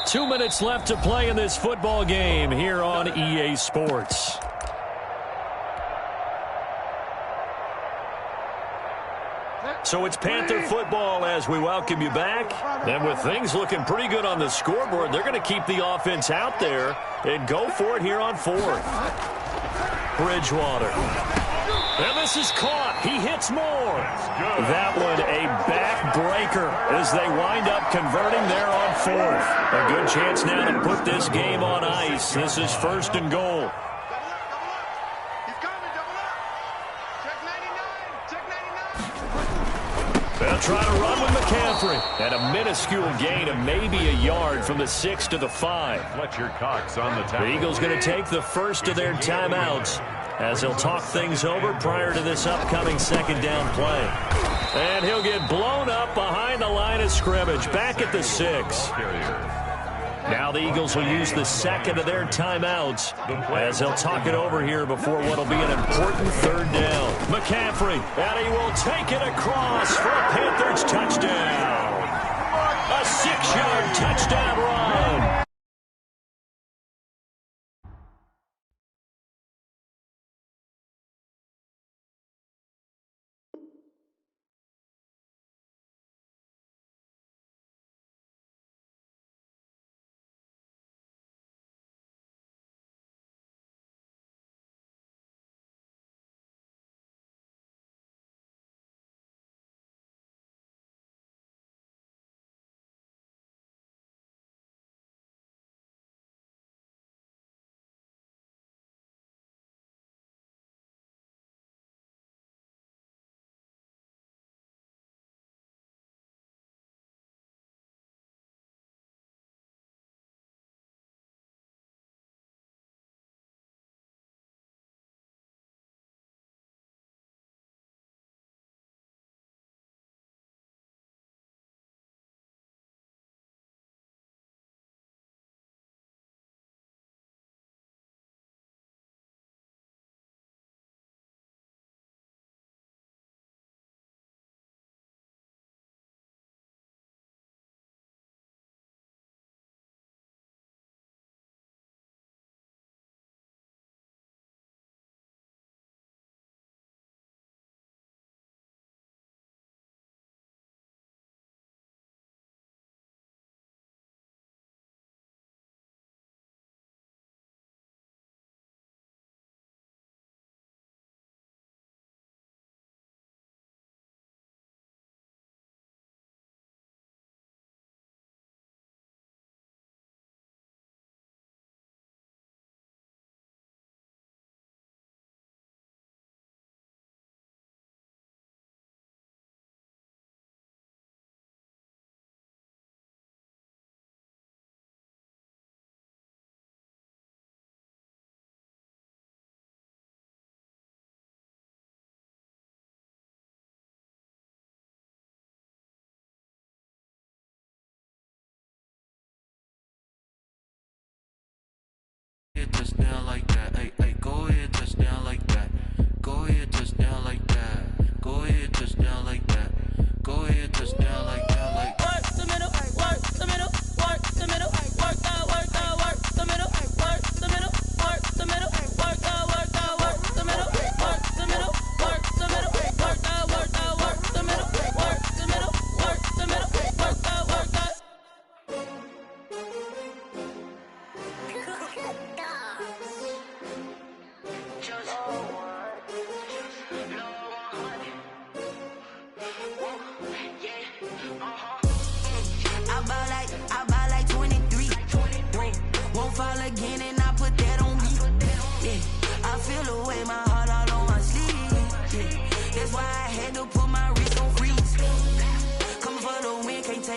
2 minutes left to play in this football game here on EA Sports. So it's Panther football as we welcome you back. And with things looking pretty good on the scoreboard, they're going to keep the offense out there and go for it here on 4th. Bridgewater. And this is caught. He hits more. That one a backbreaker as they wind up converting there on 4th. A good chance now to put this game on ice. This is 1st and goal. They'll try to run with McCaffrey. And a minuscule gain of maybe a yard from the 6 to the 5. Fletcher Cox on the tackle. The Eagles going to take the first of their timeouts as they'll talk things over prior to this upcoming 2nd down play. And he'll get blown up behind the line of scrimmage, back at the 6. Now the Eagles will use the 2nd of their timeouts as they'll talk it over here before what will be an important 3rd down. McCaffrey, and he will take it across for a Panthers touchdown. A 6-yard touchdown run.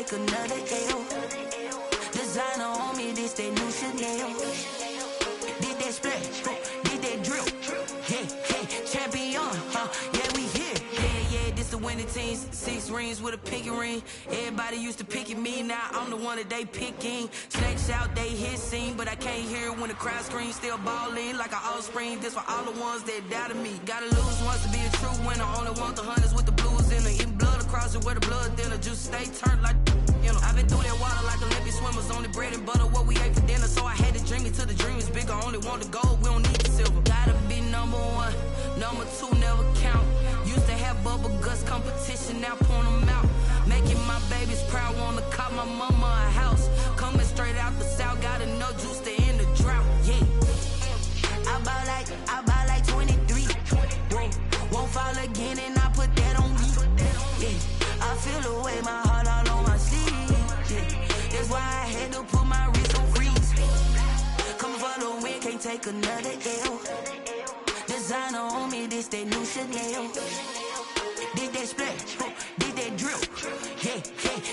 take another L. Designer on me, this that new Chanel. Did that splash, did that drill. Yeah, champion, yeah, we here. Yeah, this the winning teams. 6 rings with a pinky ring. Everybody used to pick at me, now I'm the one that they picking. Snakes out, they hit scene, but I can't hear it when the crowd screams. Still ballin' like an offspring. This for all the ones that doubted me. Gotta lose once to be a true winner. Only want the hunters with the blues in it. Eating blood across it where the blood dinner. Juice stay turned like, you know. I've been through that water like Olympic swimmers. Only bread and butter, what we ate for dinner. So I had to dream it till the dream is bigger. Only want the gold, we don't need the silver. Gotta be number 1, number 2 never count. Used to have bubble guts competition, now point them out. Making my babies proud, wanna cop my mama a house. Coming straight out the south, got enough juice to end the drought. Yeah, I buy like 23. Whoa, won't fall again, and I put that on me. Yeah, I feel the way, my heart all on my sleeve. Yeah, that's why I had to put my wrist on freeze. Come for the win, can't take another L. Designer on me, this that new Chanel. Did that splash, did that drill. Yeah,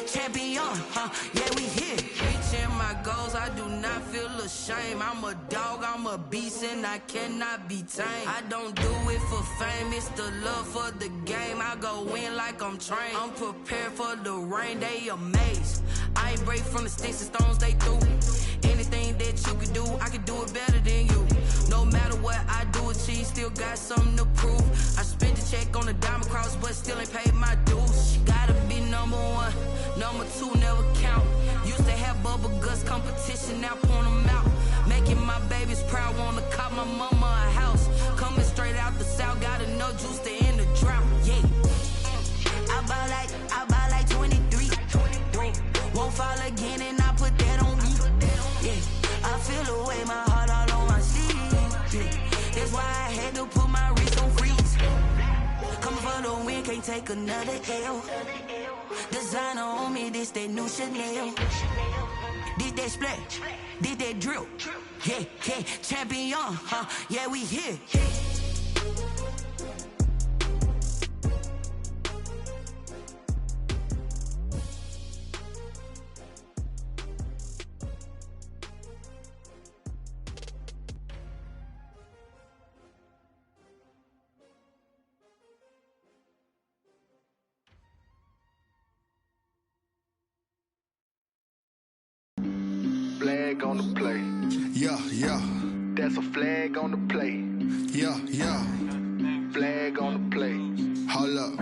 champion, yeah, we here. Reaching my goals, I do not feel ashamed. I'm a dog, I'm a beast, and I cannot be tamed. I don't do it for fame, it's the love for the game. I go in like I'm trained. I'm prepared for the rain, they amazed. I ain't break from the sticks and stones they threw. Anything that you can do, I can do it better than you. No matter what I do achieve, still got something to prove. I spent the check on the diamond cross, but still ain't paid my dues. Gotta be number 1, number 2 never count. Used to have bubble guts competition, now point them out. Making my babies proud, wanna cop my mama a house. Coming straight out the south, got enough juice to end the drought. Yeah, I buy like 23. Won't fall again, and I put that on me. Yeah, I feel the way, my heart all on my sleeve. Yeah, that's why I had to put my wrist on freeze. Coming for the win, can't take another L. Designer on me, this that new Chanel. Did that splash, did that drill. Yeah, champion, yeah, we here. Flag on the play. Yeah. That's a flag on the play. Yeah. Flag on the play. Hold up.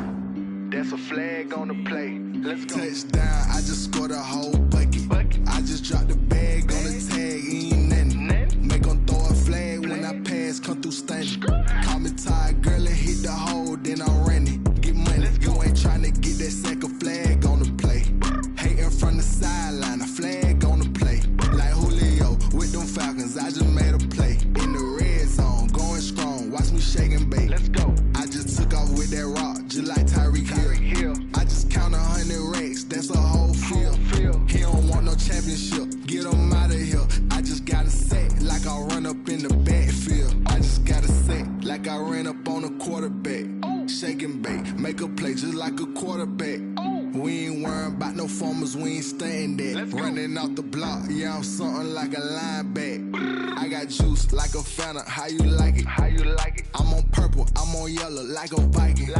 That's a flag on the play. Let's go. Touchdown, I just scored a whole bucket. I just dropped the bag on the tag, ain't nothing. Make them throw a flag when I pass, come through stunning. Call me tired, girl, and hit the hole, then I'm running. Get money, you ain't tryna get that second flag on the play. Hating from the sideline, a flag on the play. Like Julio with them Falcons, I just made a play. In the red zone, going strong, watch me shake and bake. Let's go. I just took off with that rock, just like Tyreek Hill. I just count 100 racks, that's a whole field. He don't want no championship, get him out of here. I just got a set, like I run up in the backfield. I just got a set, like I ran up on a quarterback. Shake and bake, make a play just like a quarterback. We ain't worrying about no formers, we ain't staying there. Running off the block, yeah, I'm something like a linebacker. I got juice like a Fanta, how you like it? I'm on purple, I'm on yellow like a Viking.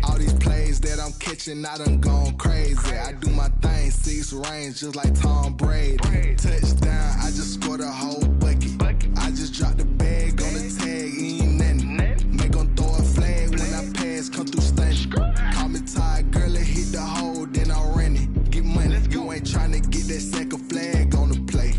All these plays that I'm catching, I done gone crazy. I do my thing, 6 range just like Tom Brady. Touchdown, I just scored a whole bucket. I just dropped the bag on the tag, ain't nothing. Make them throw a flag when I pass, come through stunning. Call me tired, girl, and hit the hole, then I'm running. Get money, you ain't tryna get that second flag on the play.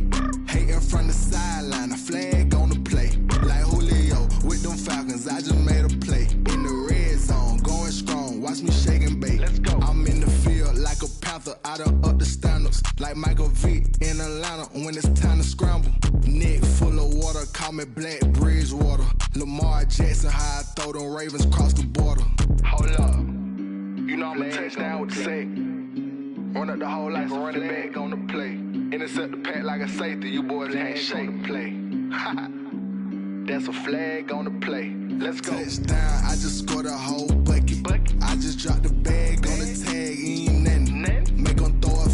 Hating from the sideline, a flag on the play. Like Julio with them Falcons, I just made a play. In the red zone, going strong, watch me shake and bake. I'm in the field like a Panther, I done up the standards. Like Michael Vick in Atlanta when it's time to scramble. Neck full of water, call me Black Bridgewater. Lamar Jackson, how I throw them Ravens cross the border. Hold up. You know I'm a touchdown with the sack. Run up the whole like a running back on the play. Intercept the pack like a safety, you boys ain't shake. Play. That's a flag on the play. Let's go. Touchdown, I just scored a whole bucket. I just dropped the bag on the tag, ain't nothing. Make them throw a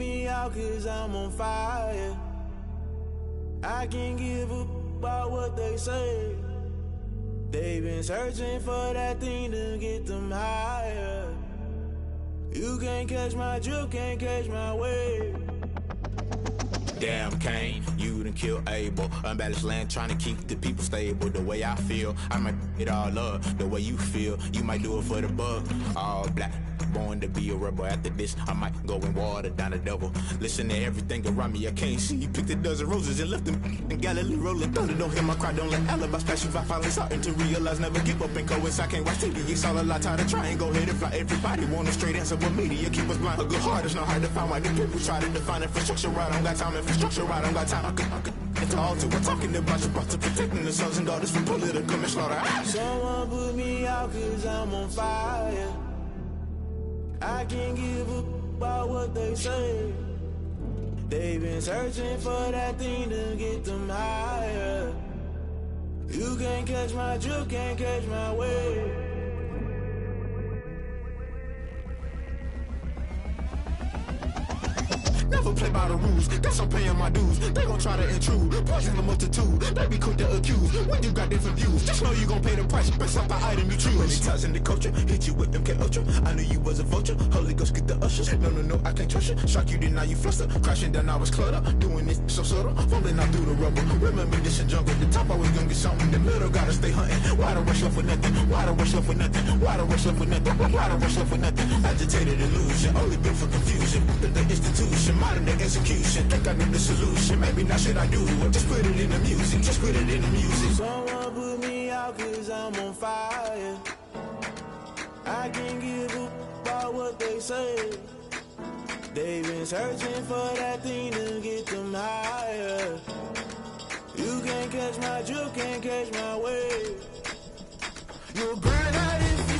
me out cause I'm on fire. I can't give up about what they say. They've been searching for that thing to get them higher. You can't catch my drift, can't catch my wave. Damn Kane, you done killed Abel. Unbalanced land trying to keep the people stable. The way I feel, I might it all up. The way you feel, you might do it for the bug. All black, born to be a rebel. After this, I might go and water down the devil. Listen to everything around me, I can't see. Picked a dozen roses and left them in Galilee rolling thunder. Don't hear my cry, don't let alibis pass you. I finally starting to realize, never give up and coincide. I can't watch TV, it's all a lot. Tired of trying, go ahead and fly. Everybody want a straight answer, but media keep us blind. A good heart is not hard to find. Why the people try to define infrastructure right? I don't got time, infrastructure right, I don't got time. I could it's all to we're talking about you, about to protecting the sons and daughters from political manslaughter. Someone put me out cause I'm on fire. I can't give up about what they say. They've been searching for that thing to get them higher. You can't catch my drift, can't catch my wave. Never play by the rules, guess I'm paying my dues. They gon' try to intrude, poison the multitude. They be quick to accuse, when you got different views. Just know you gon' pay the price, based off the item you choose. Many times in the culture, hit you with MK Ultra. I knew you was a vulture, Holy Ghost get the ushers. No, I can't trust you. Shock you, then now you fluster. Crashing down, I was cluttered. Doing this so subtle, falling out through the rubble. Remember this a jungle, the top always gonna get something. In the middle, gotta stay hunting. Why the rush left with nothing? Why the rush left with nothing? Why the rush left with nothing? Why the rush left with nothing? Agitated illusion, only built for confusion. The institution, modern day execution. Think I know the solution. Maybe now should I do it? Just put it in the music. Just put it in the music. Someone put me out cause I'm on fire. I can't give up about what they say. They've been searching for that thing to get them higher. You can't catch my drift, can't catch my wave. You'll burn out if you